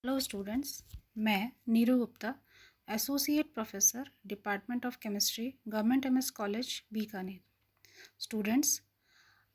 Hello students, मैं Neeru Gupta, associate professor department of chemistry, government MS college Bikaner. Students,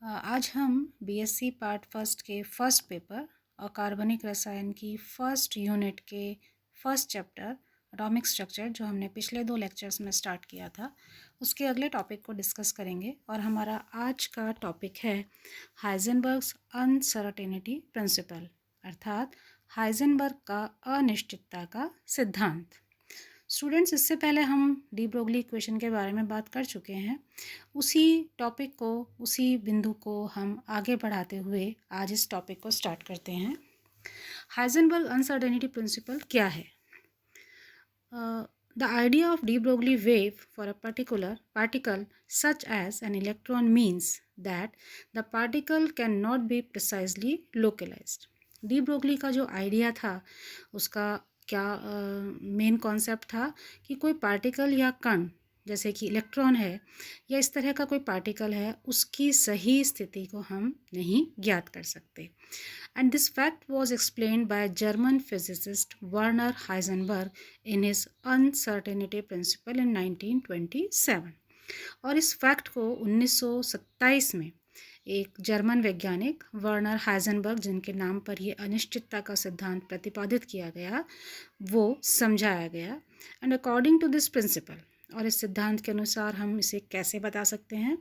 आज हम BSc part first के first paper और कार्बनिक रसायन की फर्स्ट यूनिट के फर्स्ट चैप्टर एटॉमिक स्ट्रक्चर, जो हमने पिछले 2 लेक्चर्स में स्टार्ट किया था, उसके अगले टॉपिक को डिस्कस करेंगे। और हमारा आज का टॉपिक है हाइजेनबर्ग्स अनसर्टेनिटी प्रिंसिपल, अर्थात हाइजेनबर्ग का अनिश्चितता का सिद्धांत। स्टूडेंट्स, इससे पहले हम डी ब्रोगली इक्वेशन के बारे में बात कर चुके हैं। उसी टॉपिक को, उसी बिंदु को हम आगे बढ़ाते हुए आज इस टॉपिक को स्टार्ट करते हैं। हाइजेनबर्ग अनसर्टेनिटी प्रिंसिपल क्या है? The idea of de Broglie wave for a particular particle such as an electron means that the particle cannot be precisely localized. De Broglie का जो आइडिया था, उसका क्या मेन कॉन्सेप्ट था कि कोई पार्टिकल या कण, जैसे कि इलेक्ट्रॉन है या इस तरह का कोई पार्टिकल है, उसकी सही स्थिति को हम नहीं ज्ञात कर सकते। And this fact was explained by German physicist Werner Heisenberg in his uncertainty principle in 1927। और इस फैक्ट को 1927 में एक जर्मन वैज्ञानिक वर्नर हाइजेनबर्ग, जिनके नाम पर ये अनिश्चितता का सिद्धांत प्रतिपादित किया गया, वो समझाया गया। And according to this principle, और इस सिद्धांत के अनुसार हम इसे कैसे बता सकते हैं,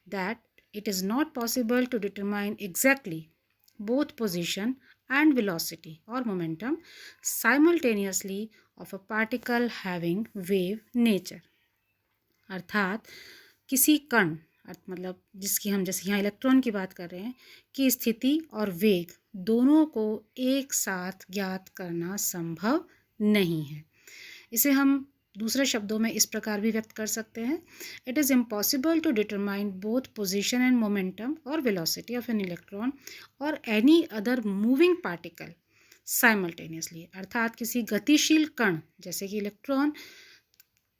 that it is not possible to determine exactly both position and velocity or momentum simultaneously of a particle having wave nature। अर्थात किसी कण, मतलब जिसकी हम, जैसे यहाँ इलेक्ट्रॉन की बात कर रहे हैं, कि स्थिति और वेग दोनों को एक साथ ज्ञात करना संभव नहीं है। इसे हम दूसरे शब्दों में इस प्रकार भी व्यक्त कर सकते हैं, it is impossible to determine both position and momentum और वेलोसिटी ऑफ एन इलेक्ट्रॉन और any other moving particle simultaneously. अर्थात किसी गतिशील कण, जैसे कि इलेक्ट्रॉन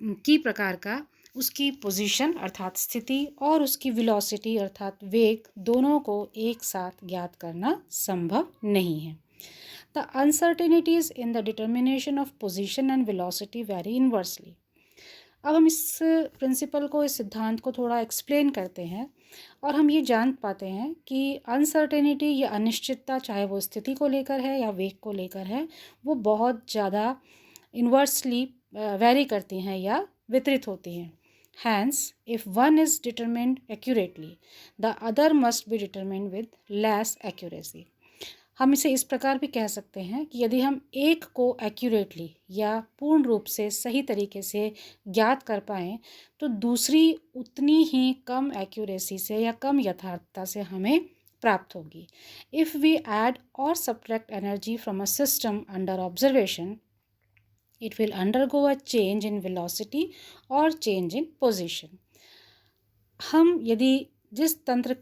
की प्रकार का, उसकी पोजीशन अर्थात स्थिति और उसकी वेलोसिटी अर्थात वेग, दोनों को एक साथ ज्ञात करना संभव नहीं है। The uncertainties in the determination of position and velocity vary inversely। अब हम इस प्रिंसिपल को, इस सिद्धांत को थोड़ा एक्सप्लेन करते हैं और हम ये जान पाते हैं कि अनसर्टेनिटी या अनिश्चितता, चाहे वो स्थिति को लेकर है या वेग को लेकर है, वो बहुत ज़्यादा इन्वर्सली वेरी करती हैं या वितरित होती हैं। Hence, if one is determined accurately, the other must be determined with less accuracy। हम इसे इस प्रकार भी कह सकते हैं कि यदि हम एक को एक्यूरेटली या पूर्ण रूप से सही तरीके से ज्ञात कर पाएँ, तो दूसरी उतनी ही कम एक्यूरेसी से या कम यथार्थता से हमें प्राप्त होगी। इफ़ वी ऐड और subtract energy from a system under observation, it will undergo a change in velocity और चेंज इन पोजीशन। हम यदि जिस तंत्र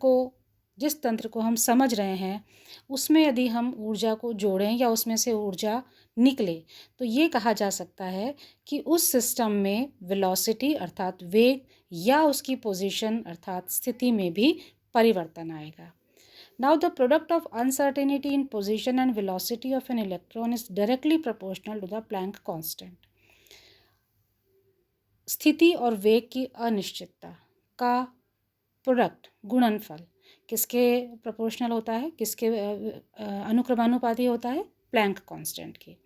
को हम समझ रहे हैं, उसमें यदि हम ऊर्जा को जोड़ें या उसमें से ऊर्जा निकले, तो ये कहा जा सकता है कि उस सिस्टम में वेलोसिटी अर्थात वेग या उसकी पोजीशन अर्थात स्थिति में भी परिवर्तन आएगा। Now the product of uncertainty in position and velocity of an electron is directly proportional to the Planck constant. स्थिति और वेग की अनिश्चितता का प्रोडक्ट, गुणनफल, किसके प्रोपोर्शनल होता है, किसके अनुक्रमानुपाती होता है? प्लैंक कांस्टेंट की।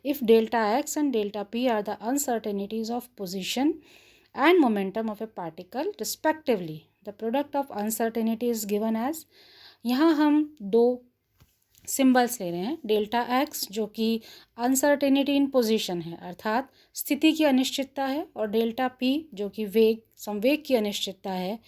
If delta x and delta p are the uncertainties of position and momentum of a particle respectively, the product of uncertainty is given as, यहाँ हम दो सिंबल्स ले रहे हैं। डेल्टा एक्स जो कि अनसर्टेनिटी इन पोजीशन है अर्थात स्थिति की अनिश्चितता है, और डेल्टा पी जो कि वेग, संवेग की अनिश्चितता है।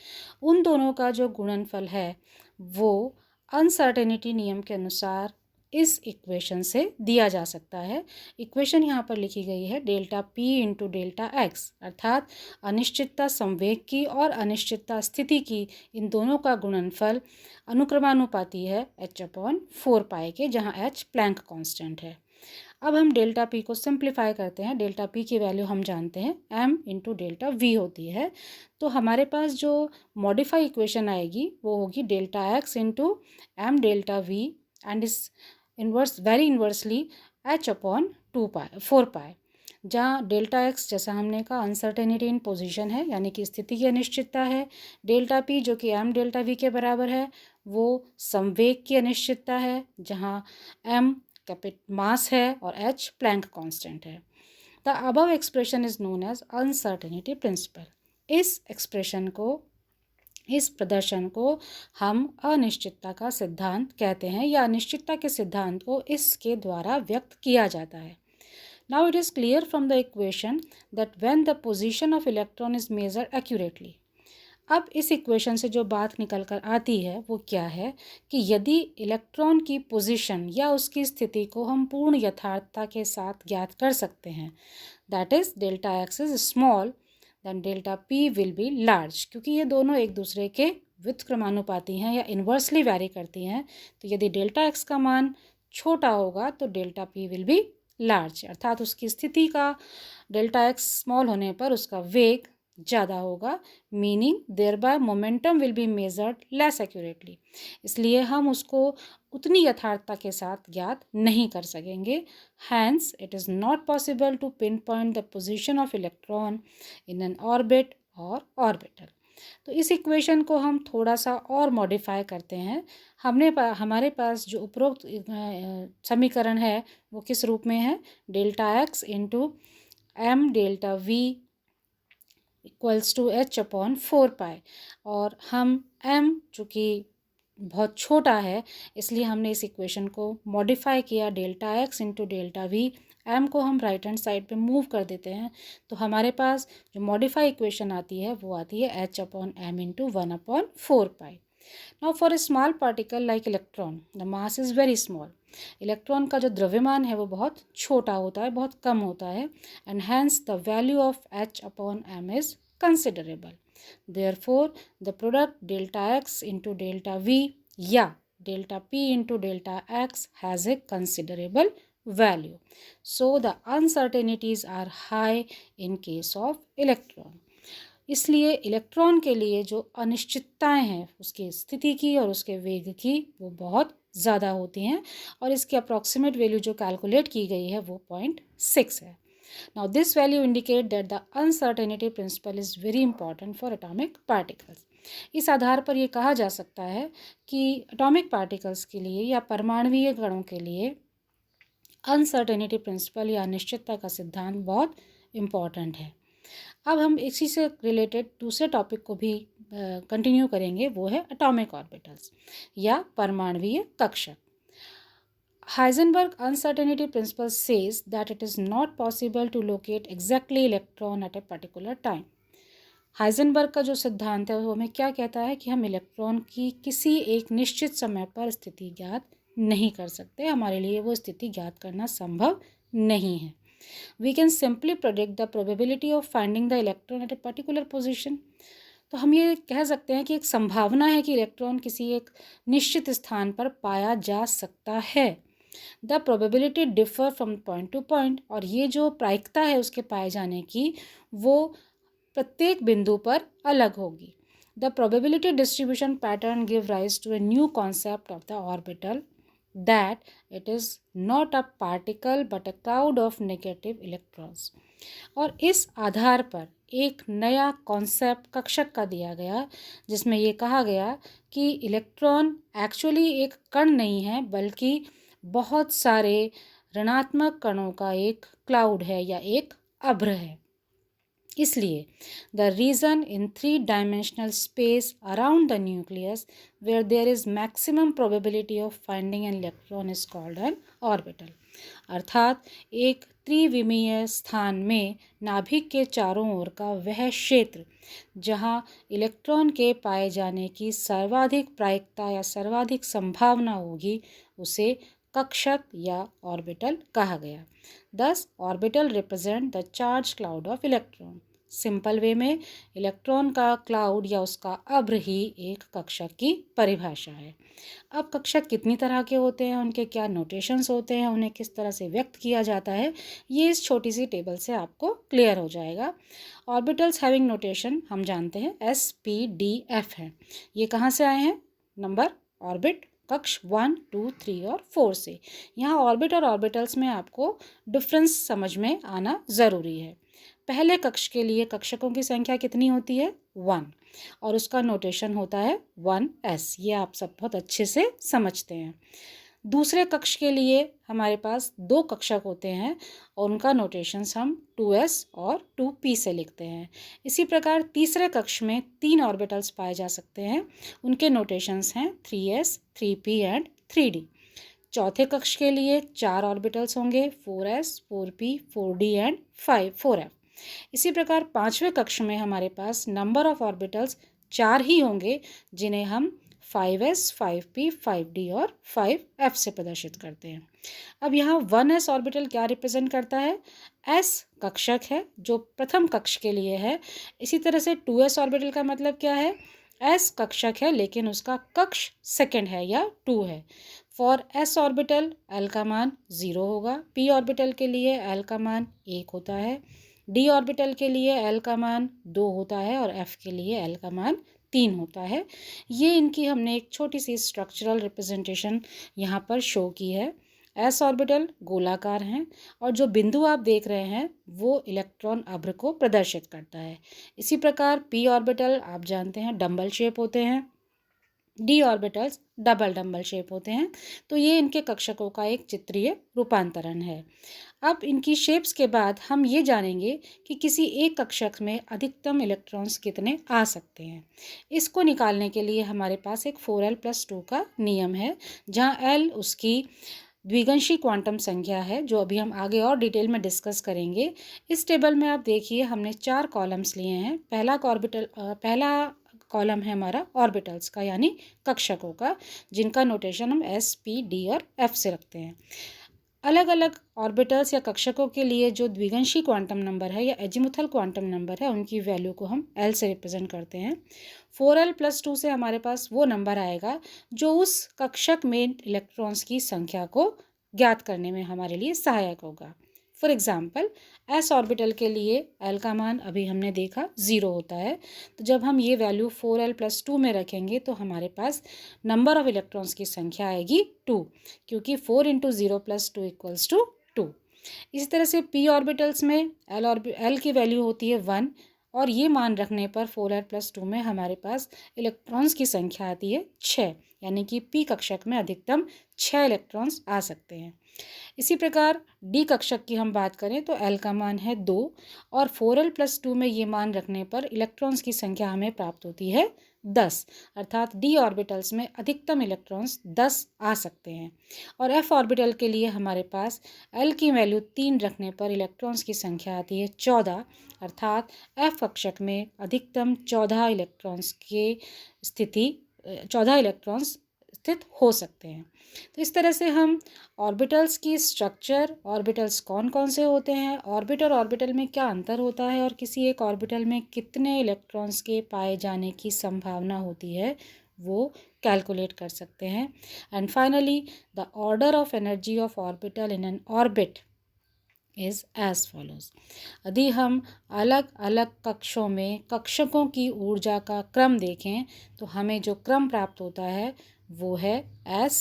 उन दोनों का जो गुणनफल है वो अनसर्टेनिटी नियम के अनुसार इस इक्वेशन से दिया जा सकता है। इक्वेशन यहाँ पर लिखी गई है delta p into delta x, अर्थात अनिश्चितता संवेग की और अनिश्चितता स्थिति की, इन दोनों का गुणनफल अनुक्रमानुपाती है h/4 पाई के, जहाँ h प्लैंक कांस्टेंट है। अब हम डेल्टा पी को सिंप्लीफाई करते हैं। डेल्टा पी की वैल्यू हम जानते हैं m इंटू डेल्टा वी होती है, तो हमारे पास जो मॉडिफाई इक्वेशन आएगी वो होगी delta x into m delta v and is inverse very inversely h/4π, जहाँ डेल्टा एक्स जैसा हमने कहा अनसर्टेनिटी इन पोजीशन है, यानी कि स्थिति की अनिश्चितता है। डेल्टा पी जो कि m डेल्टा v के बराबर है, वो संवेग की अनिश्चितता है, जहाँ m मास है और h प्लैंक कांस्टेंट है। The above expression is known as uncertainty principle. इस प्रदर्शन को हम अनिश्चितता का सिद्धांत कहते हैं, या अनिश्चितता के सिद्धांत को इसके द्वारा व्यक्त किया जाता है। Now it is clear from the equation that when the position of electron is measured accurately, अब इस इक्वेशन से जो बात निकल कर आती है वो क्या है कि यदि इलेक्ट्रॉन की पोजीशन या उसकी स्थिति को हम पूर्ण यथार्थता के साथ ज्ञात कर सकते हैं, that is delta x is small then delta p will be large, क्योंकि ये दोनों एक दूसरे के व्युत्क्रमानुपाती हैं या इन्वर्सली वैरी करती हैं। तो यदि डेल्टा एक्स का मान छोटा होगा तो delta p will be large, अर्थात उसकी स्थिति का डेल्टा एक्स स्मॉल होने पर उसका वेग ज़्यादा होगा, meaning thereby momentum will be measured less accurately. इसलिए हम उसको उतनी यथार्थता के साथ ज्ञात नहीं कर सकेंगे। Hence it is not possible to pinpoint the position of electron in an orbit और ऑर्बिटल। तो इस इक्वेशन को हम थोड़ा सा और मॉडिफाई करते हैं। हमारे पास जो उपरोक्त समीकरण है वो किस रूप में है, delta x into m delta v equals to h/4π, और हम m चूँकि बहुत छोटा है इसलिए हमने इस इक्वेशन को मॉडिफाई किया, delta x into delta we. m को हम राइट हैंड साइड पे मूव कर देते हैं, तो हमारे पास जो मॉडिफाई इक्वेशन आती है वो आती है h/m into 1/4π। Now for a small particle like electron the mass is very small. Electron का जो द्रव्यमान है वो बहुत छोटा होता है, बहुत कम होता है, and hence the value of h/m is considerable. Therefore the product delta x into delta v या delta p into delta x has a considerable value, so the uncertainties are high in case of electron. इसलिए electron के लिए जो अनिश्चितताएं हैं उसकी स्थिति की और उसके वेग की वो बहुत ज़्यादा होती हैं, और इसकी अप्रॉक्सीमेट वैल्यू जो कैलकुलेट की गई है वो 0.6 है। Now this value indicate that the uncertainty principle is very important for atomic particles. इस आधार पर ये कहा जा सकता है कि एटॉमिक पार्टिकल्स के लिए या परमाणुवीय कणों के लिए अनसर्टेनिटी प्रिंसिपल या अनिश्चितता का सिद्धांत बहुत इम्पॉर्टेंट है। अब हम इसी से रिलेटेड दूसरे टॉपिक को भी कंटिन्यू करेंगे, वो है एटॉमिक ऑर्बिटल्स या परमाणुवीय कक्षक। Heisenberg uncertainty principle says that it is not possible to locate exactly electron at a particular time. Heisenberg का जो सिद्धांत है वो हमें क्या कहता है कि हम इलेक्ट्रॉन की किसी एक निश्चित समय पर स्थिति ज्ञात नहीं कर सकते, हमारे लिए वो स्थिति ज्ञात करना संभव नहीं है। We can simply predict the probability of finding the electron at a particular position। तो हम ये कह सकते हैं कि एक संभावना है कि इलेक्ट्रॉन किसी एक निश्चित स्थान पर पाया जा सकता है। The probability differ from point two point, और ये जो प्रायिकता है उसके पाए जाने की वो प्रत्येक बिंदु पर अलग होगी। The probability distribution pattern give rise to a new concept of the orbital, that it is not a particle but a cloud of negative electrons। और इस आधार पर एक नया कॉन्सेप्ट कक्षक का दिया गया जिसमें ये कहा गया कि इलेक्ट्रॉन एक्चुअली एक कण नहीं है बल्कि बहुत सारे ऋणात्मक कणों का एक क्लाउड है या एक अभ्र है। इसलिए the region in 3-dimensional space around the nucleus where there is maximum probability of finding an electron is called an orbital. अर्थात एक त्रिविमीय स्थान में नाभिक के चारों ओर का वह क्षेत्र जहां इलेक्ट्रॉन के पाए जाने की सर्वाधिक प्रायिकता या सर्वाधिक संभावना होगी उसे कक्षक या ऑर्बिटल कहा गया। दस orbital represent the charge cloud of electron. Simple way में इलेक्ट्रॉन का क्लाउड या उसका अभ्र ही एक कक्षक की परिभाषा है। अब कक्षक कितनी तरह के होते हैं, उनके क्या नोटेशंस होते हैं, उन्हें किस तरह से व्यक्त किया जाता है, ये इस छोटी सी टेबल से आपको क्लियर हो जाएगा। ऑर्बिटल्स हैविंग नोटेशन हम जानते हैं SPDF है। ये कहाँ से आए हैं, नंबर, ऑर्बिट, कक्ष 1, 2, 3 और 4 से। यहाँ ऑर्बिट और ऑर्बिटल्स में आपको डिफरेंस समझ में आना ज़रूरी है। पहले कक्ष के लिए कक्षकों की संख्या कितनी होती है? 1, और उसका नोटेशन होता है 1s। ये आप सब बहुत अच्छे से समझते हैं। दूसरे कक्ष के लिए हमारे पास 2 कक्षक होते हैं और उनका नोटेशंस हम 2s और 2p से लिखते हैं। इसी प्रकार तीसरे कक्ष में 3 ऑर्बिटल्स पाए जा सकते हैं, उनके नोटेशंस हैं 3s, 3p एंड 3d। चौथे कक्ष के लिए 4 ऑर्बिटल्स होंगे, 4s, 4p, 4d and 4f। इसी प्रकार पांचवें कक्ष में हमारे पास नंबर ऑफ ऑर्बिटल्स 4 ही होंगे, जिन्हें हम 5s, 5p, 5d और 5f से प्रदर्शित करते हैं। अब यहाँ 1s ऑर्बिटल क्या रिप्रेजेंट करता है? s कक्षक है जो प्रथम कक्ष के लिए है। इसी तरह से 2s ऑर्बिटल का मतलब क्या है? s कक्षक है लेकिन उसका कक्ष सेकंड है या 2 है। फॉर s ऑर्बिटल l का मान 0 होगा, p ऑर्बिटल के लिए l का मान 1 होता है, d ऑर्बिटल के लिए l का मान 2 होता है और f के लिए l का मान 3 होता है। ये इनकी हमने एक छोटी सी स्ट्रक्चरल रिप्रेजेंटेशन यहाँ पर शो की है। s ऑर्बिटल गोलाकार हैं और जो बिंदु आप देख रहे हैं वो इलेक्ट्रॉन अभ्र को प्रदर्शित करता है। इसी प्रकार p ऑर्बिटल आप जानते हैं डंबल शेप होते हैं, d ऑर्बिटल्स डबल शेप होते हैं। तो ये इनके कक्षकों का एक चित्रीय रूपांतरण है। अब इनकी शेप्स के बाद हम ये जानेंगे कि किसी एक कक्षक में अधिकतम इलेक्ट्रॉन्स कितने आ सकते हैं। इसको निकालने के लिए हमारे पास एक 4l+2 का नियम है, जहाँ l उसकी द्विगंशी क्वांटम संख्या है, जो अभी हम आगे और डिटेल में डिस्कस करेंगे। इस टेबल में आप देखिए हमने 4 कॉलम्स लिए हैं। पहला कॉलम है हमारा ऑर्बिटल्स का यानी कक्षकों का, जिनका नोटेशन हम s, p, d और f से रखते हैं। अलग अलग ऑर्बिटल्स या कक्षकों के लिए जो द्विगंशी क्वांटम नंबर है या एजीमुथल क्वांटम नंबर है, उनकी वैल्यू को हम l से रिप्रेजेंट करते हैं। 4l+2 से हमारे पास वो नंबर आएगा जो उस कक्षक में इलेक्ट्रॉन्स की संख्या को ज्ञात करने में हमारे लिए सहायक होगा। फॉर एग्जाम्पल s ऑर्बिटल के लिए l का मान अभी हमने देखा 0 होता है, तो जब हम ये वैल्यू 4l+2 में रखेंगे तो हमारे पास नंबर ऑफ इलेक्ट्रॉन्स की संख्या आएगी 2, क्योंकि 4 × 0 + 2 = 2। इसी तरह से p ऑर्बिटल्स में l की वैल्यू होती है 1 और ये मान रखने पर 4l+2 में हमारे पास इलेक्ट्रॉन्स की संख्या आती है 6, यानी कि p कक्षक में अधिकतम 6 इलेक्ट्रॉन्स आ सकते हैं। इसी प्रकार d कक्षक की हम बात करें तो l का मान है 2 और 4l+2 में ये मान रखने पर इलेक्ट्रॉन्स की संख्या हमें प्राप्त होती है 10, अर्थात d ऑर्बिटल्स में अधिकतम इलेक्ट्रॉन्स 10 आ सकते हैं। और f ऑर्बिटल के लिए हमारे पास l की वैल्यू 3 रखने पर इलेक्ट्रॉन्स की संख्या आती है 14, अर्थात f कक्षक में अधिकतम 14 इलेक्ट्रॉन्स स्थित हो सकते हैं। तो इस तरह से हम ऑर्बिटल्स की स्ट्रक्चर, ऑर्बिटल्स कौन कौन से होते हैं, ऑर्बिट और ऑर्बिटल में क्या अंतर होता है और किसी एक ऑर्बिटल में कितने इलेक्ट्रॉन्स के पाए जाने की संभावना होती है, वो कैलकुलेट कर सकते हैं। And finally the order of energy of orbital in an orbit is as follows. यदि हम अलग अलग कक्षों में कक्षकों की ऊर्जा का क्रम देखें तो हमें जो क्रम प्राप्त होता है वो है S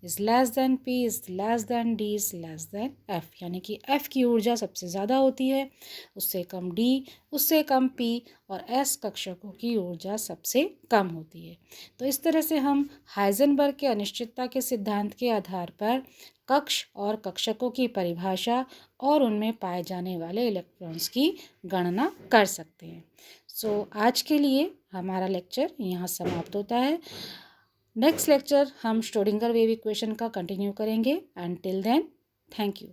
is less than P is less than D is less than F, यानी कि F की ऊर्जा सबसे ज़्यादा होती है, उससे कम D, उससे कम P और S कक्षकों की ऊर्जा सबसे कम होती है। तो इस तरह से हम हाइजेनबर्ग के अनिश्चितता के सिद्धांत के आधार पर कक्ष और कक्षकों की परिभाषा और उनमें पाए जाने वाले इलेक्ट्रॉन्स की गणना कर सकते हैं। सो आज के लिए हमारा लेक्चर यहाँ समाप्त होता है। नेक्स्ट लेक्चर हम श्रोडिंगर वेव इक्वेशन का कंटिन्यू करेंगे। And till then thank you.